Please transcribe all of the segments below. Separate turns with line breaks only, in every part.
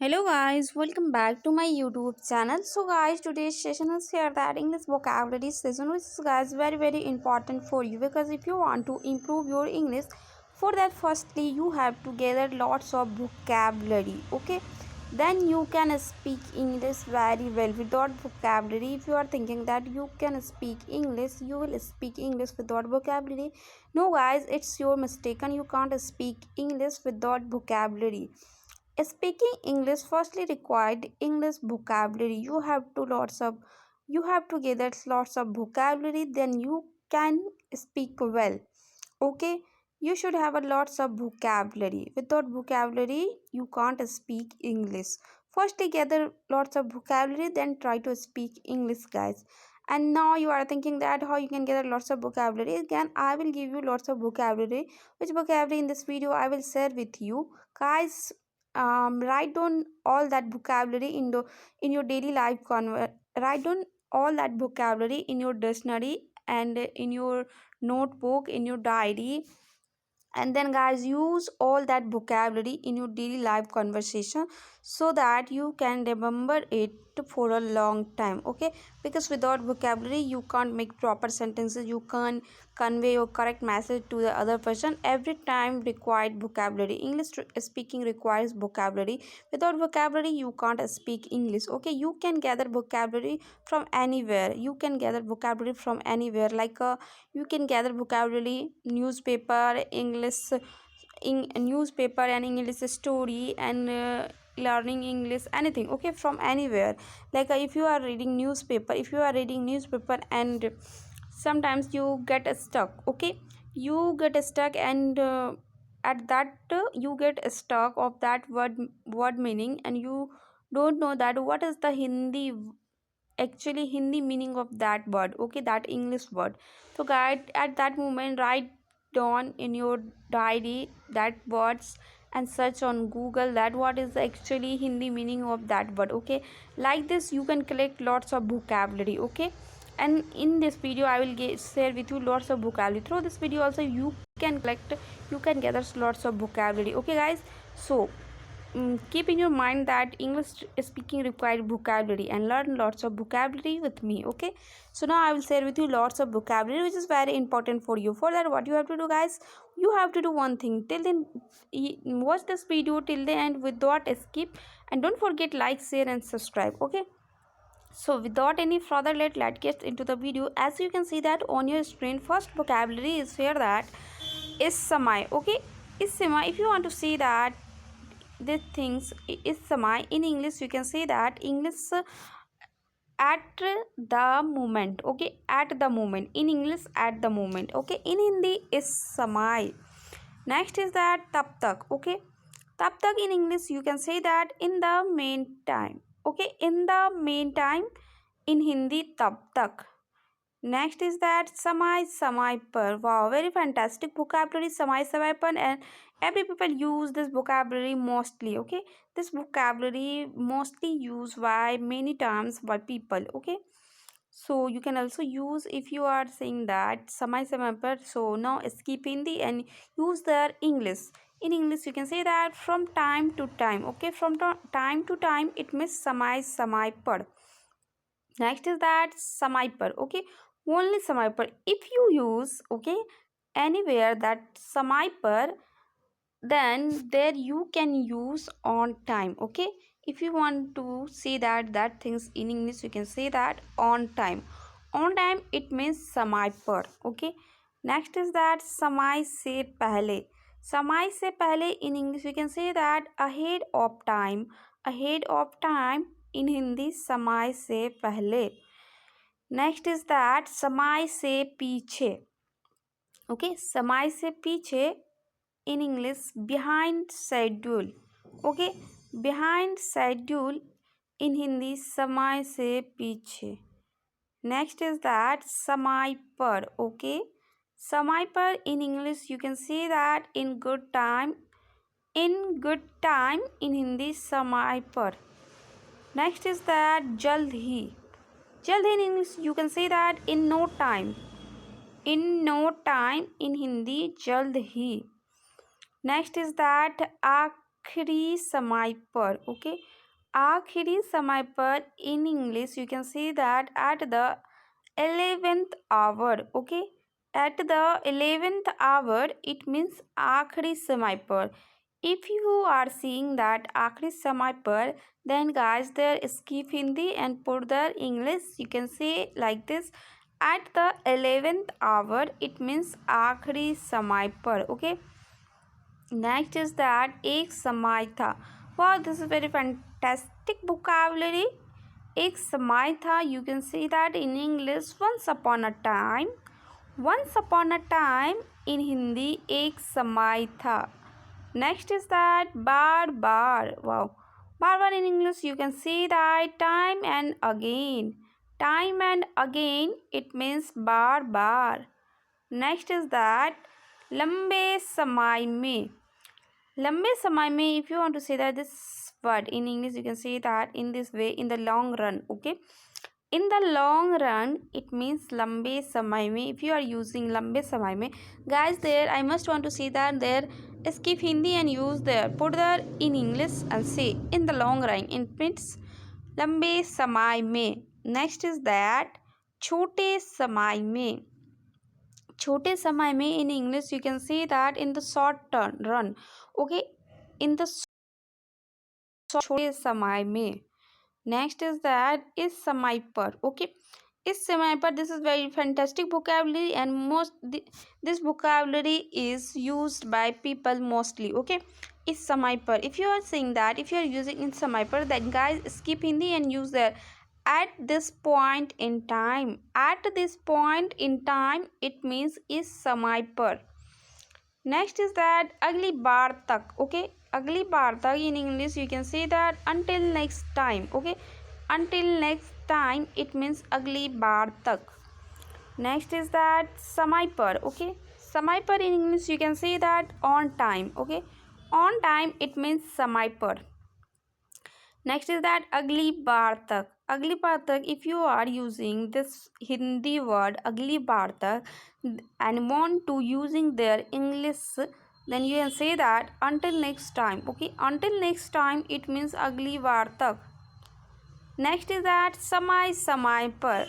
Hello guys, welcome back to my YouTube channel. So guys, today's session is here that English vocabulary session, which is guys very important for you, because if you want to improve your English, for that firstly you have to gather lots of vocabulary. Okay, then you can speak English very well. Without vocabulary, if you are thinking that you can speak English, you will speak English without vocabulary. No guys, it's your mistake, and you can't speak English without vocabulary. Speaking English firstly required English vocabulary. You have to gather lots of vocabulary, then you can speak well. Okay, you should have a lots of vocabulary. Without vocabulary, you can't speak English. Firstly gather lots of vocabulary, then try to speak English, guys. And now you are thinking that how you can gather lots of vocabulary. Again, I will give you lots of vocabulary. Which vocabulary in this video I will share with you, guys. Write down all that vocabulary in your daily life write down all that vocabulary in your dictionary and in your notebook, in your diary, and then guys use all that vocabulary in your daily life conversation so that you can remember it for a long time. Okay, because without vocabulary you can't make proper sentences, you can't convey your correct message to the other person. Every time required vocabulary. English speaking requires vocabulary. Without vocabulary you can't speak English. Okay, you can gather vocabulary from anywhere. You can gather vocabulary from anywhere, like you can gather vocabulary newspaper English, in newspaper and English story, and learning English, anything. Okay, from anywhere. Like if you are reading newspaper, and sometimes you get stuck. Okay, you get stuck, and at that you get stuck of that word meaning, and you don't know that what is the Hindi meaning of that word. Okay, that English word. So guys, at that moment write down in your diary that words and search on Google that what is the actually Hindi meaning of that word. Okay, like this you can collect lots of vocabulary. Okay, and in this video I will share with you lots of vocabulary. Through this video also you can gather lots of vocabulary. Okay guys, so keep in your mind that English speaking requires vocabulary, and learn lots of vocabulary with me. Okay, so now I will share with you lots of vocabulary which is very important for you. For that, what you have to do, guys, you have to do one thing. Till then, watch this video till the end without skip, and don't forget like, share and subscribe. Okay, so without any further let's get into the video. As you can see that on your screen, first vocabulary is here, that is semi. Okay, is semi. If you want to see that these things is semi in English, you can say that English at the moment. Okay, at the moment in English, at the moment. Okay, in Hindi is semi. Next is that tab tak. Okay, tab tak in English you can say that in the meantime. Okay, in the meantime in Hindi, tab tak. Next is that samai samai par. Wow, very fantastic vocabulary, samai samai par, and every people use this vocabulary mostly. Okay, this vocabulary mostly used by many times by people. Okay, so you can also use if you are saying that samai samai par. So now skip Hindi and use their English. In English you can say that from time to time. Okay, from time to time it means samai samai par. Next is that semi-per. Okay, only semi-per. If you use, okay, anywhere that semi-per, then there you can use on time. Okay, if you want to say that things in English, you can say that on time. On time it means semi-per. Okay, next is that samay se pehle. Samay se pehle in English we can say that ahead of time. Ahead of time in Hindi, समय से पहले. Next is that समय से पीछे. Okay, समय से पीछे in English, behind schedule. Okay, behind schedule in Hindi, समय से पीछे. Next is that समय पर. Okay, समय पर in English you can say that in good time. In good time in Hindi, समय पर. Next is that जल्द ही. जल्द ही in English you can say that in no time. In no time in Hindi, जल्द ही. Next is that आखिरी समय पर. Okay, आखिरी समय पर in English you can say that at the 11th hour. Okay, at the 11th hour it means आखिरी समय पर. If you are seeing that आखिरी समय पर, then guys there skip Hindi and put the English. You can say like this: at the 11th hour it means आखिरी समय पर. Okay, next is that एक समय था. Wow, this is very fantastic vocabulary. एक समय था, you can say that in English once upon a time. Once upon a time in Hindi एक समय था. Next is that bar bar. Wow, bar bar in English you can say that time and again. Time and again it means bar bar. Next is that लंबे समय में. लंबे समय में, if you want to say that this word in English you can say that in this way: in the long run. Okay, in the long run it means लंबे समय में. if you are using लंबे समय में, guys there I must want to say that there skip Hindi and use there, put there in English and say in the long run. It means लंबे समय में. Next is that छोटे समय में. छोटे समय में in English you can say that in the short run. Okay, in the छोटे समय में. Next is that इस समय पर. Okay, इस समय पर, this is very fantastic vocabulary and this vocabulary is used by people mostly. Okay, इस समय पर, if you are saying that, if you are using in समय पर, then guys skip Hindi and use there at this point in time. At this point in time it means इस समय पर. Next is that अगली बार तक. Okay, अगली बार तक in English you can say that until next time. Okay, until next time it means अगली बार तक. Next is that समय पर. Okay, समय पर in English you can say that on time. Okay, on time it means समय पर. Next is that अगली बार तक. अगली बार तक, if you are using this Hindi word अगली बार तक and want to using their English, then you can say that until next time. Okay, until next time it means अगली बार तक. Next is that समय समय पर.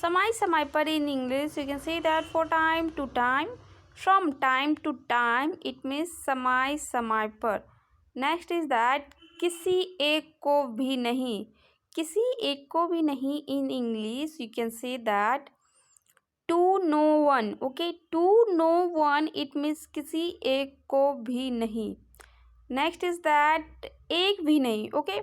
समय समय पर in English you can say that for time to time. From time to time it means समय समय पर. Next is that किसी एक को भी नहीं. किसी एक को भी नहीं in English you can say that to no one. Okay, to no one it means किसी एक को भी नहीं. Next is that एक भी नहीं. Okay,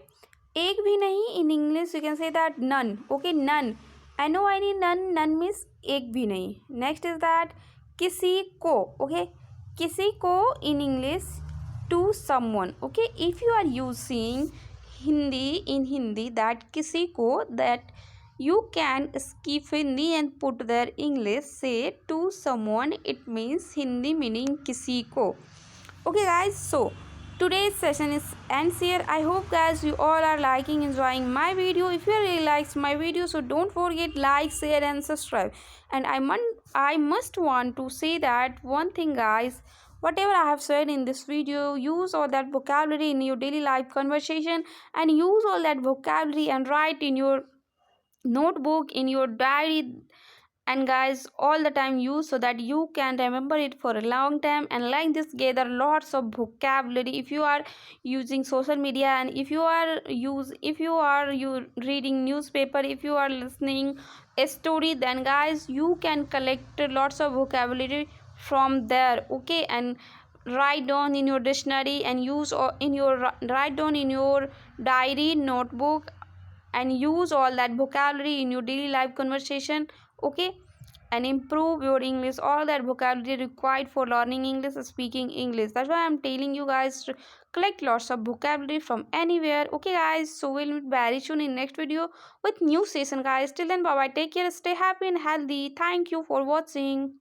एक भी नहीं in English you can say that none. Okay, none. N-O-N-E, none. None means एक भी नहीं. Next is that किसी को. Okay, किसी को in English to someone. Okay, if you are using Hindi in Hindi that किसी को, that you can skip Hindi and put their English, say to someone. It means Hindi meaning किसी को. Okay guys, so today's session is ends here. I hope guys you all are liking, enjoying my video. If you really likes my video, so don't forget like, share and subscribe. And I must want to say that one thing guys: whatever I have said in this video, use all that vocabulary in your daily life conversation, and use all that vocabulary and write in your notebook, in your diary, and guys all the time use, so that you can remember it for a long time. And like this, gather lots of vocabulary if you are using social media, and if you are you reading newspaper, if you are listening a story, then guys you can collect lots of vocabulary from there. Okay, and write down in your dictionary and use in your write down in your diary, notebook, and use all that vocabulary in your daily life conversation. Okay, and improve your English, all that vocabulary required for learning English, speaking English. That's why I'm telling you guys to collect lots of vocabulary from anywhere. Okay guys, so we'll meet very soon in next video with new session guys. Till then, bye bye, take care, stay happy and healthy. Thank you for watching.